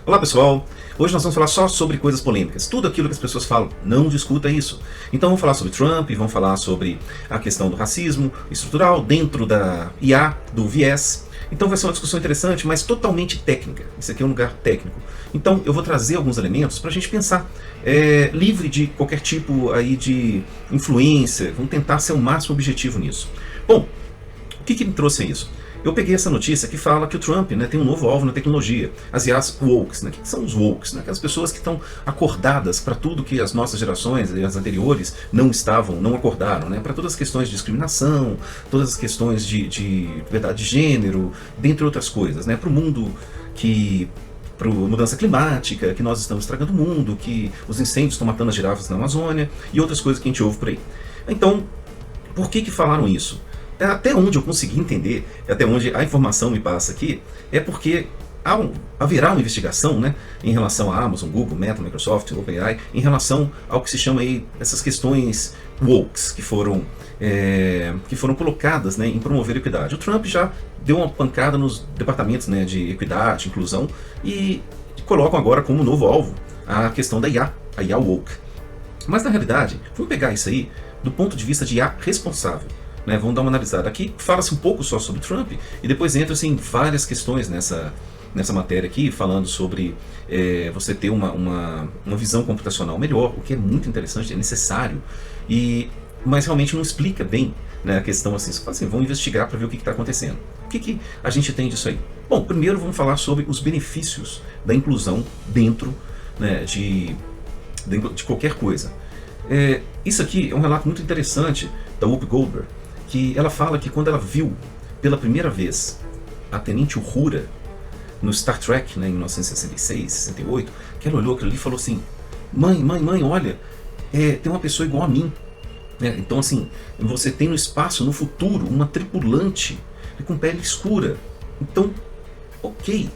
Olá pessoal, hoje nós vamos falar só sobre coisas polêmicas, tudo aquilo que as pessoas falam, não discuta isso. Então vamos falar sobre Trump, vamos falar sobre a questão do racismo estrutural dentro da IA, do viés. Então vai ser uma discussão interessante, mas totalmente técnica, esse aqui é um lugar técnico. Então eu vou trazer alguns elementos para a gente pensar, livre de qualquer tipo aí de influência, vamos tentar ser o máximo objetivo nisso. Bom, o que me trouxe a isso? Eu peguei essa notícia que fala que o Trump, né, tem um novo alvo na tecnologia, as IAs wokes. Né? O que são os wokes? Né? Aquelas pessoas que estão acordadas para tudo que as nossas gerações e as anteriores não acordaram. Né? Para todas as questões de discriminação, todas as questões de verdade de gênero, dentre outras coisas. Né? Para o mundo para a mudança climática, que nós estamos estragando o mundo, que os incêndios estão matando as girafas na Amazônia e outras coisas que a gente ouve por aí. Então, por que falaram isso? Até onde eu consegui entender, até onde a informação me passa aqui, é porque haverá uma investigação, né, em relação a Amazon, Google, Meta, Microsoft, OpenAI, em relação ao que se chama aí essas questões wokes que foram colocadas, né, em promover a equidade. O Trump já deu uma pancada nos departamentos, né, de equidade, inclusão, e colocam agora como novo alvo a questão da IA, a IA woke. Mas na realidade, vamos pegar isso aí do ponto de vista de IA responsável. Né, vamos dar uma analisada. Aqui fala-se um pouco só sobre Trump e depois entra-se em várias questões nessa matéria aqui, falando sobre você ter uma visão computacional melhor, o que é muito interessante, é necessário, mas realmente não explica bem, né, a questão assim, você fala assim, vamos investigar para ver o que está acontecendo. O que a gente tem disso aí? Bom, primeiro vamos falar sobre os benefícios da inclusão dentro, né, de qualquer coisa. Isso aqui é um relato muito interessante da Whoopi Goldberg, que ela fala que quando ela viu pela primeira vez a Tenente Uhura no Star Trek, né, em 1966, 68, que ela olhou aquilo ali e falou assim, mãe, olha, tem uma pessoa igual a mim. Então assim, você tem no espaço, no futuro, uma tripulante com pele escura. Então, ok.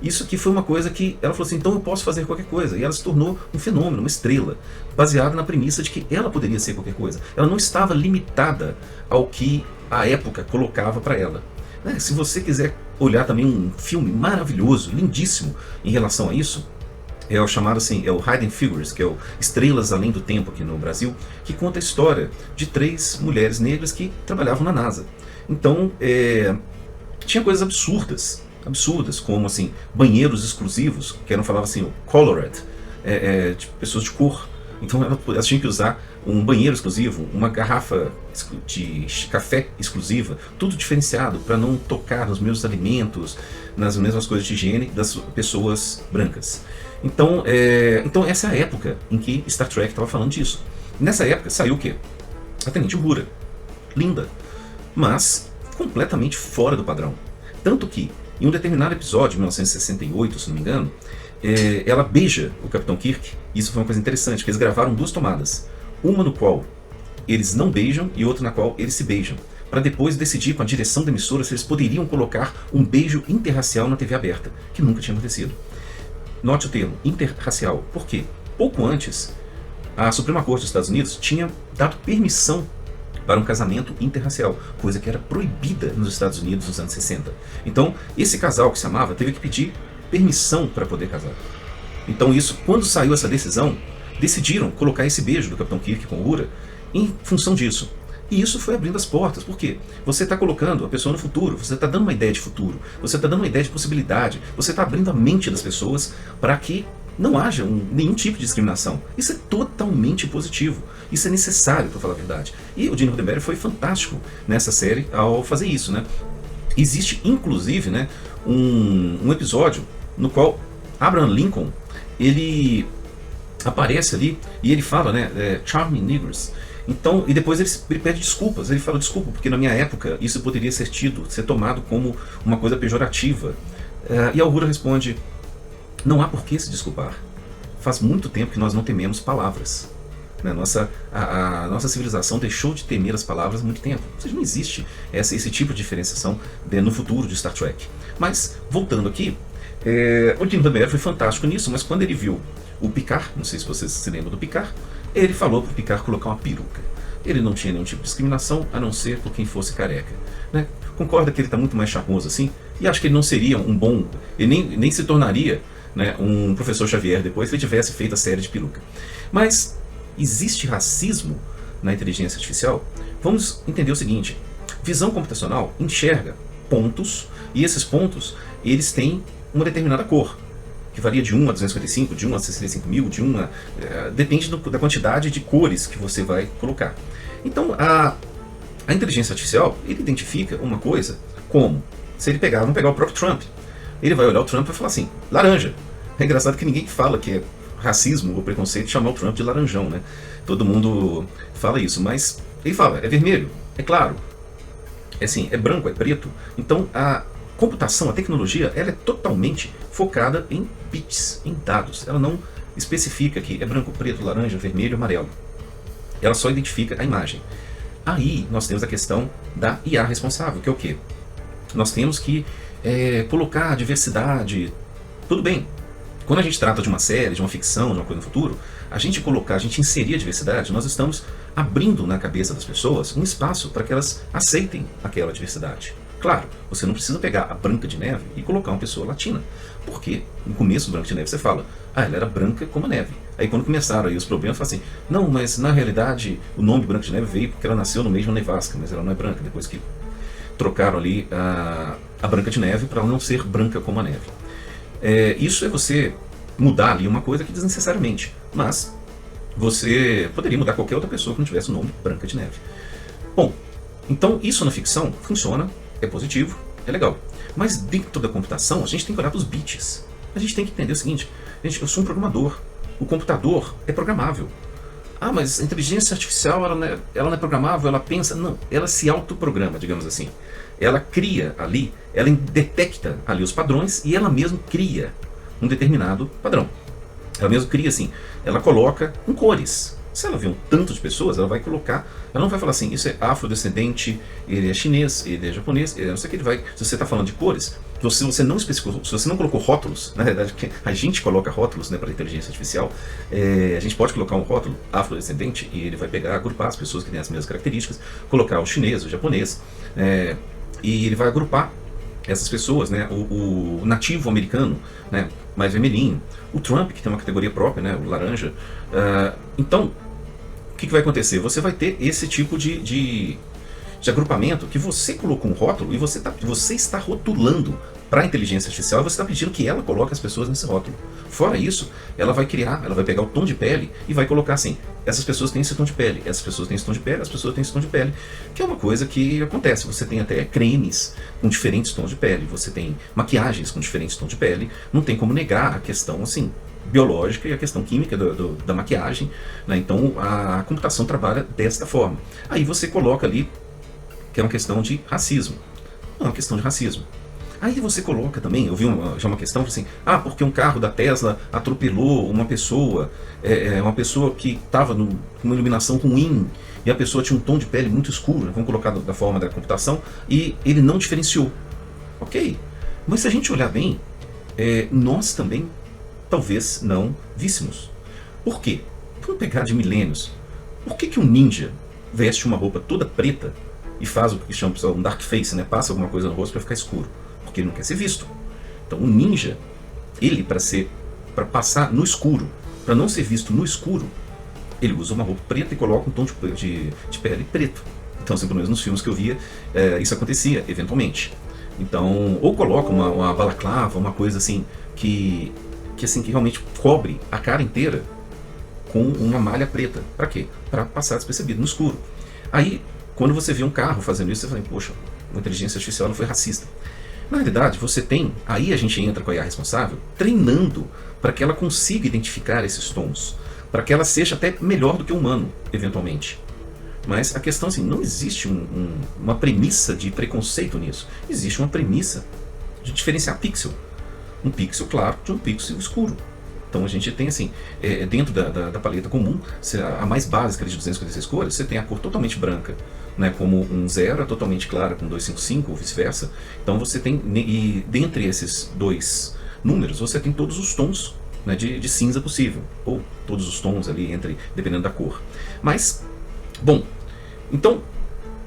Isso aqui foi uma coisa que ela falou assim, então eu posso fazer qualquer coisa. E ela se tornou um fenômeno, uma estrela, baseada na premissa de que ela poderia ser qualquer coisa. Ela não estava limitada ao que a época colocava para ela. Se você quiser olhar também um filme maravilhoso, lindíssimo em relação a isso, é o chamado assim, é o Hidden Figures, que é o Estrelas Além do Tempo aqui no Brasil, que conta a história de 3 mulheres negras que trabalhavam na NASA. Então, tinha coisas absurdas, como assim, banheiros exclusivos, que eram, falava assim, o colored, de pessoas de cor. Então elas tinham que usar um banheiro exclusivo, uma garrafa de café exclusiva, tudo diferenciado para não tocar nos mesmos alimentos, nas mesmas coisas de higiene das pessoas brancas. Então essa é a época em que Star Trek estava falando disso. Nessa época saiu o quê? A Tenente Uhura, linda, mas completamente fora do padrão. Tanto que em um determinado episódio, em 1968, se não me engano, ela beija o Capitão Kirk. Isso foi uma coisa interessante, que eles gravaram 2 tomadas. Uma no qual eles não beijam e outra na qual eles se beijam. Para depois decidir com a direção da emissora se eles poderiam colocar um beijo interracial na TV aberta, que nunca tinha acontecido. Note o termo, interracial. Por quê? Pouco antes, a Suprema Corte dos Estados Unidos tinha dado permissão para um casamento interracial, coisa que era proibida nos Estados Unidos nos anos 60. Então, esse casal que se amava teve que pedir permissão para poder casar. Então isso, quando saiu essa decisão, decidiram colocar esse beijo do Capitão Kirk com Uhura em função disso. E isso foi abrindo as portas, porque você está colocando a pessoa no futuro, você está dando uma ideia de futuro, você está dando uma ideia de possibilidade, você está abrindo a mente das pessoas para que não haja nenhum tipo de discriminação. Isso é totalmente positivo. Isso é necessário, para falar a verdade. E o Gene Roddenberry foi fantástico nessa série ao fazer isso, né? Existe, inclusive, né, um episódio no qual Abraham Lincoln, ele aparece ali e ele fala, né, Charming Negroes. Então, e depois ele pede desculpas. Ele fala, desculpa, porque na minha época isso poderia ser tomado como uma coisa pejorativa. E a Uhura responde, não há por que se desculpar. Faz muito tempo que nós não tememos palavras. A nossa civilização deixou de temer as palavras há muito tempo. Ou seja, não existe esse tipo de diferenciação no futuro de Star Trek. Mas, voltando aqui, o Gene Roddenberry foi fantástico nisso, mas quando ele viu o Picard, não sei se vocês se lembram do Picard, ele falou para o Picard colocar uma peruca. Ele não tinha nenhum tipo de discriminação, a não ser por quem fosse careca. Concorda que ele está muito mais charmoso assim? E acho que ele não seria um bom... Ele nem se tornaria né, um professor Xavier depois, se ele tivesse feito a série de Peluca. Mas existe racismo na inteligência artificial? Vamos entender o seguinte: visão computacional enxerga pontos, e esses pontos eles têm uma determinada cor, que varia de 1 a 255, de 1 a 65 mil, de 1 a... depende da quantidade de cores que você vai colocar. Então, a inteligência artificial, ele identifica uma coisa como, se ele pegar, vamos pegar o próprio Trump, ele vai olhar o Trump e vai falar assim, laranja. É engraçado que ninguém fala que é racismo ou preconceito chamar o Trump de laranjão, né? Todo mundo fala isso, mas ele fala, é vermelho, é claro, é assim, é branco, é preto. Então, a computação, a tecnologia, ela é totalmente focada em bits, em dados. Ela não especifica que é branco, preto, laranja, vermelho, amarelo. Ela só identifica a imagem. Aí nós temos a questão da IA responsável, que é o quê? Nós temos que colocar a diversidade. Tudo bem, quando a gente trata de uma série, de uma ficção, de uma coisa no futuro, a gente inserir a diversidade, nós estamos abrindo na cabeça das pessoas um espaço para que elas aceitem aquela diversidade. Claro, você não precisa pegar a Branca de Neve e colocar uma pessoa latina, porque no começo do Branca de Neve você fala, ela era branca como a neve. Aí quando começaram aí os problemas, fala assim, não, mas na realidade o nome Branca de Neve veio porque ela nasceu no meio de uma nevasca, mas ela não é branca, depois que trocaram ali a Branca de Neve para ela não ser branca como a neve. Isso é você mudar ali uma coisa que desnecessariamente, mas você poderia mudar qualquer outra pessoa que não tivesse o nome Branca de Neve. Bom, então isso na ficção funciona, é positivo, é legal. Mas dentro da computação, a gente tem que olhar para os bits. A gente tem que entender o seguinte, gente, eu sou um programador, o computador é programável. Ah, mas a inteligência artificial ela não é programável, ela pensa... Não, ela se autoprograma, digamos assim. Ela cria ali, ela detecta ali os padrões e ela mesma cria um determinado padrão. Ela mesma cria assim, ela coloca em cores. Se ela vê um tanto de pessoas, ela vai colocar, ela não vai falar assim, isso é afrodescendente, ele é chinês, ele é japonês, ele é não sei o que, ele vai, se você está falando de cores, se você não especificou, se você não colocou rótulos, na verdade a gente coloca rótulos, né, para a inteligência artificial, a gente pode colocar um rótulo afrodescendente e ele vai pegar, agrupar as pessoas que têm as mesmas características, colocar o chinês, o japonês, e ele vai agrupar essas pessoas, né, o nativo americano, né, mais vermelhinho, o Trump, que tem uma categoria própria, né, o laranja. Então, o que vai acontecer? Você vai ter esse tipo de agrupamento que você colocou um rótulo e você está rotulando para a inteligência artificial e você está pedindo que ela coloque as pessoas nesse rótulo. Fora isso, ela vai pegar o tom de pele e vai colocar assim, essas pessoas têm esse tom de pele, essas pessoas têm esse tom de pele, as pessoas têm esse tom de pele, que é uma coisa que acontece. Você tem até cremes com diferentes tons de pele, você tem maquiagens com diferentes tons de pele, não tem como negar a questão assim biológica e a questão química da maquiagem, né? Então a computação trabalha desta forma. Aí você coloca ali que é uma questão de racismo. Não é uma questão de racismo. Aí você coloca também, eu vi já uma questão assim, porque um carro da Tesla atropelou uma pessoa, uma pessoa que estava com uma iluminação ruim, e a pessoa tinha um tom de pele muito escuro, vamos colocar da forma da computação, e ele não diferenciou. Ok, mas se a gente olhar bem, nós também talvez não víssemos. Por quê? Vamos pegar de milênios. Por que um ninja veste uma roupa toda preta e faz o que chama um dark face, né? Passa alguma coisa no rosto para ficar escuro? Porque ele não quer ser visto. Então o ninja, ele para passar no escuro, para não ser visto no escuro, ele usa uma roupa preta e coloca um tom de pele preto. Então, assim, pelo menos nos filmes que eu via, isso acontecia eventualmente. Então, ou coloca uma balaclava, uma coisa assim que realmente cobre a cara inteira com uma malha preta. Para quê? Para passar despercebido no escuro. Aí, quando você vê um carro fazendo isso, você fala, poxa, a inteligência artificial não foi racista. Na realidade, aí a gente entra com a IA responsável, treinando para que ela consiga identificar esses tons, para que ela seja até melhor do que o humano, eventualmente. Mas a questão assim, não existe uma premissa de preconceito nisso. Existe uma premissa de diferenciar pixel. Um pixel claro de um pixel escuro. Então a gente tem assim, dentro da paleta comum, a mais básica de 256 cores, você tem a cor totalmente branca, né, como um 0 é totalmente clara com 255 ou vice-versa. Então você tem, e dentre esses dois números, você tem todos os tons, né, de cinza possível, ou todos os tons ali, dependendo da cor. Mas, bom, então,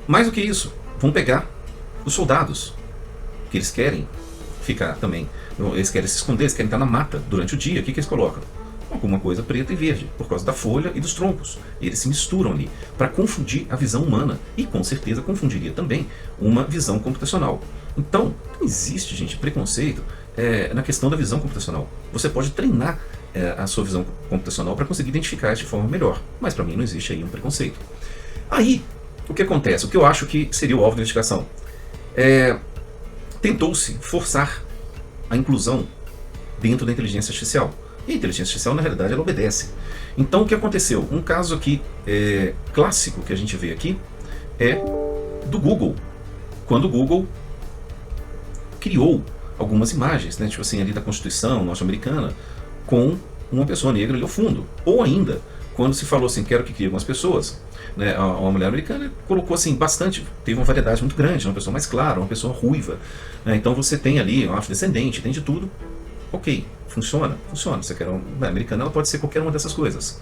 mais do que isso, vamos pegar os soldados, que eles querem ficar também, eles querem se esconder, eles querem estar na mata durante o dia. O que eles colocam? Alguma coisa preta e verde, por causa da folha e dos troncos. Eles se misturam ali para confundir a visão humana e com certeza confundiria também uma visão computacional. Então, não existe, gente, preconceito na questão da visão computacional. Você pode treinar a sua visão computacional para conseguir identificar isso de forma melhor, mas para mim não existe aí um preconceito. Aí, o que acontece? O que eu acho que seria o alvo da investigação? Tentou-se forçar a inclusão dentro da inteligência artificial. E a inteligência artificial, na realidade, ela obedece. Então, o que aconteceu? Um caso aqui clássico que a gente vê aqui é do Google. Quando o Google criou algumas imagens, né, tipo assim, ali da Constituição norte-americana, com uma pessoa negra ali ao fundo. Ou ainda, quando se falou assim, quero que crie algumas pessoas, né, uma mulher americana colocou assim bastante, teve uma variedade muito grande, uma pessoa mais clara, uma pessoa ruiva, né, então você tem ali um afrodescendente, tem de tudo. Ok, funciona, funciona. Você quer uma americana, ela pode ser qualquer uma dessas coisas.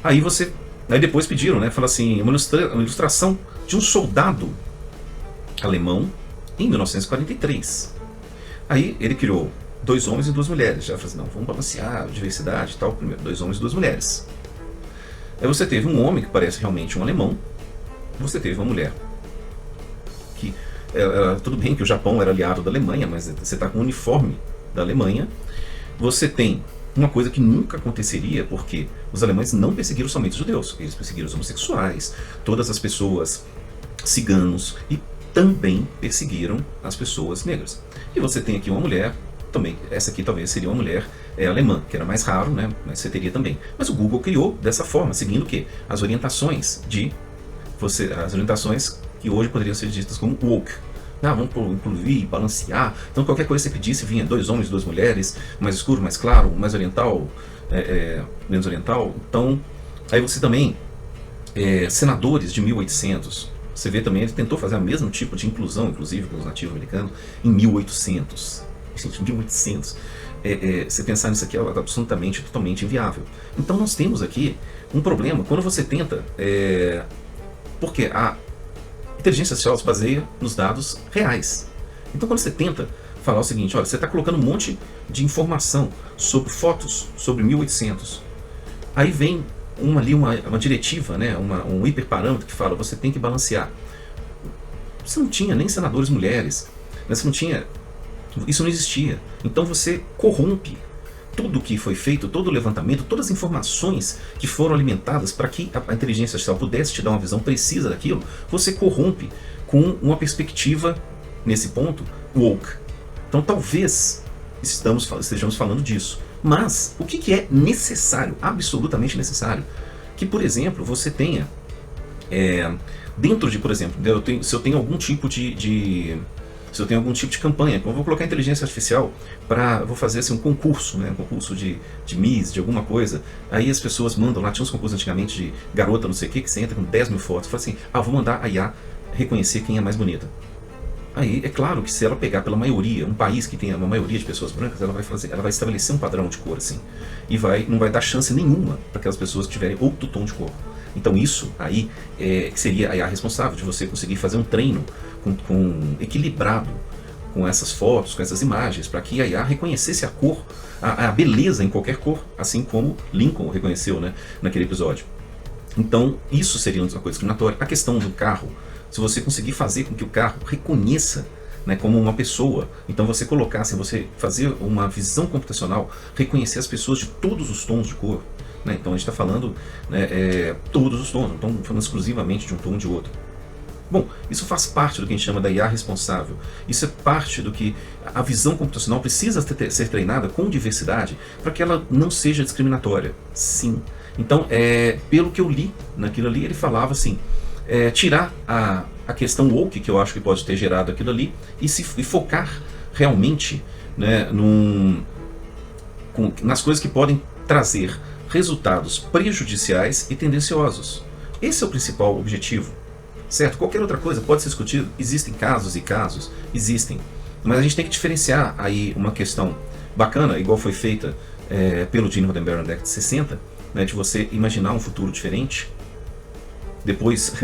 Aí depois pediram, né, fala assim, uma ilustração de um soldado alemão em 1943. Aí ele criou 2 homens e 2 mulheres. Já falou assim, não, vamos balancear a diversidade e tal. Primeiro, 2 homens e 2 mulheres. Aí você teve um homem que parece realmente um alemão. Você teve uma mulher que tudo bem que o Japão era aliado da Alemanha, mas você está com o uniforme da Alemanha. Você tem uma coisa que nunca aconteceria, porque os alemães não perseguiram somente os judeus, eles perseguiram os homossexuais, todas as pessoas ciganos e também perseguiram as pessoas negras. E você tem aqui uma mulher, também, essa aqui talvez seria uma mulher alemã, que era mais raro, né? Mas você teria também. Mas o Google criou dessa forma, seguindo o quê? As orientações as orientações que hoje poderiam ser ditas como woke. Vamos incluir, balancear. Então qualquer coisa que você pedisse vinha 2 homens e 2 mulheres, mais escuro, mais claro, mais oriental, menos oriental. Então, aí você também, senadores de 1800, você vê também, ele tentou fazer o mesmo tipo de inclusão, inclusive com os nativos americanos, em 1800. Gente, 1800. Você pensar nisso aqui é absolutamente, totalmente inviável. Então nós temos aqui um problema quando você tenta, porque a inteligência artificial se baseia nos dados reais. Então quando você tenta falar o seguinte, olha, você está colocando um monte de informação sobre fotos sobre 1800, aí vem uma diretiva, né, um hiperparâmetro que fala, você tem que balancear. Você não tinha nem senadores mulheres, né, você não tinha, isso não existia. Então você corrompe tudo que foi feito, todo o levantamento, todas as informações que foram alimentadas para que a inteligência artificial pudesse te dar uma visão precisa daquilo, você corrompe com uma perspectiva, nesse ponto, woke. Então talvez estejamos falando disso. Mas o que é necessário, absolutamente necessário? Que, por exemplo, você tenha, dentro de, por exemplo, se eu tenho algum tipo de campanha, eu vou colocar inteligência artificial vou fazer assim, um concurso, né, um concurso de Miss, de alguma coisa, aí as pessoas mandam lá, tinha uns concursos antigamente de garota não sei o que você entra com 10 mil fotos, fala assim, vou mandar a IA reconhecer quem é mais bonita. Aí é claro que se ela pegar pela maioria, um país que tem uma maioria de pessoas brancas, ela vai estabelecer um padrão de cor assim, e não vai dar chance nenhuma para aquelas pessoas que tiverem outro tom de cor. Então isso aí seria a IA responsável de você conseguir fazer um treino equilibrado com essas fotos, com essas imagens, para que a IA reconhecesse a cor, a beleza em qualquer cor, assim como Lincoln reconheceu, né, naquele episódio. Então isso seria uma coisa discriminatória. A questão do carro, se você conseguir fazer com que o carro reconheça, né, como uma pessoa, então você você fazer uma visão computacional, reconhecer as pessoas de todos os tons de cor, né, então a gente está falando, né, todos os tons, não estamos falando exclusivamente de um tom ou de outro. Bom, isso faz parte do que a gente chama da IA responsável. Isso é parte do que a visão computacional precisa ser treinada com diversidade para que ela não seja discriminatória. Sim. Então, pelo que eu li naquilo ali, ele falava assim, tirar a questão woke, que eu acho que pode ter gerado aquilo ali, e focar realmente, né, nas coisas que podem trazer resultados prejudiciais e tendenciosos. Esse é o principal objetivo. Certo? Qualquer outra coisa pode ser discutido. Existem casos e casos, existem. Mas a gente tem que diferenciar aí uma questão bacana, igual foi feita pelo Gene Roddenberry na década de 60, né, de você imaginar um futuro diferente, Depois,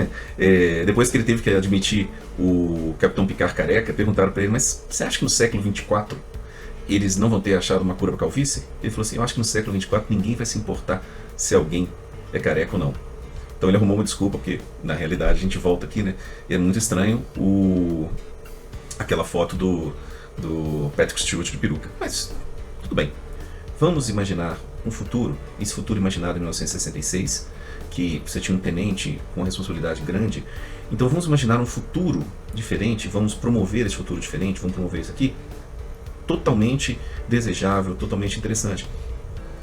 depois que ele teve que admitir o Capitão Picard careca, perguntaram para ele, mas você acha que no século 24 eles não vão ter achado uma cura para calvície? Ele falou assim, eu acho que no século 24 ninguém vai se importar se alguém é careca ou não. Então ele arrumou uma desculpa, porque na realidade a gente volta aqui, né? E é muito estranho aquela foto do Patrick Stewart de peruca. Mas tudo bem. Vamos imaginar um futuro, esse futuro imaginado em 1966, que você tinha um tenente com uma responsabilidade grande. Então vamos imaginar um futuro diferente, vamos promover esse futuro diferente, vamos promover isso aqui, totalmente desejável, totalmente interessante.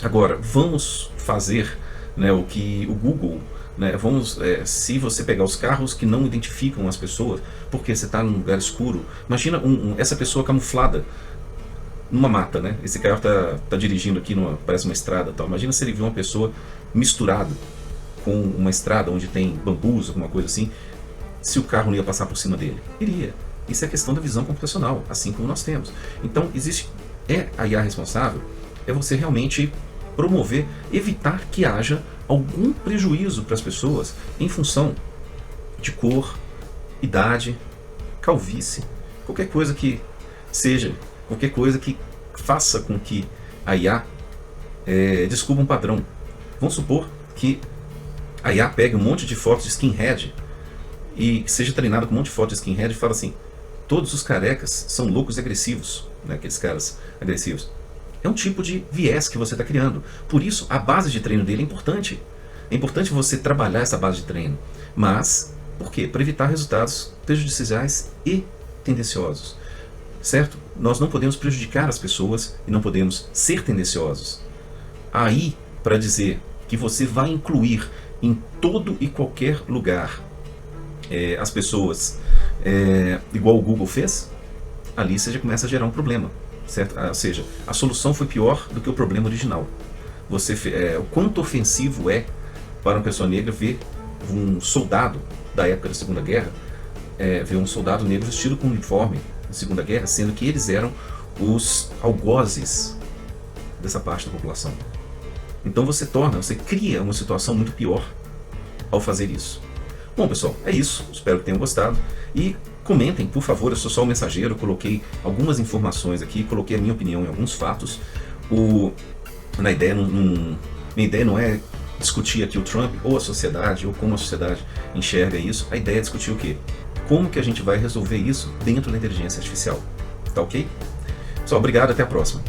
Agora, vamos fazer, né, o que o Google, né, se você pegar os carros que não identificam as pessoas, porque você está num lugar escuro, imagina essa pessoa camuflada numa mata, né? Esse carro tá dirigindo aqui, parece uma estrada, tal. Imagina se ele viu uma pessoa misturada com uma estrada onde tem bambus, alguma coisa assim, se o carro não ia passar por cima dele. Iria. Isso é questão da visão computacional, assim como nós temos. Então, a IA responsável é você realmente promover, evitar que haja algum prejuízo para as pessoas em função de cor, idade, calvície, qualquer coisa que seja, qualquer coisa que faça com que a IA descubra um padrão. Vamos supor que a IA pegue um monte de fotos de skinhead e seja treinada com um monte de fotos de skinhead e fala assim, todos os carecas são loucos e agressivos, né, aqueles caras agressivos. É um tipo de viés que você está criando. Por isso, a base de treino dele é importante. É importante você trabalhar essa base de treino. Mas, por quê? Para evitar resultados prejudiciais e tendenciosos. Certo? Nós não podemos prejudicar as pessoas e não podemos ser tendenciosos. Aí, para dizer que você vai incluir em todo e qualquer lugar as pessoas igual o Google fez, ali você já começa a gerar um problema. Certo? Ou seja, a solução foi pior do que o problema original. O quanto ofensivo é para uma pessoa negra ver um soldado da época da Segunda Guerra, ver um soldado negro vestido com uniforme na Segunda Guerra, sendo que eles eram os algozes dessa parte da população. Então você cria uma situação muito pior ao fazer isso. Bom, pessoal, é isso. Espero que tenham gostado. E comentem, por favor, eu sou só o mensageiro, eu coloquei algumas informações aqui, coloquei a minha opinião em alguns fatos. Minha ideia não é discutir aqui o Trump ou a sociedade, ou como a sociedade enxerga isso. A ideia é discutir o quê? Como que a gente vai resolver isso dentro da inteligência artificial. Tá ok? Pessoal, obrigado, até a próxima.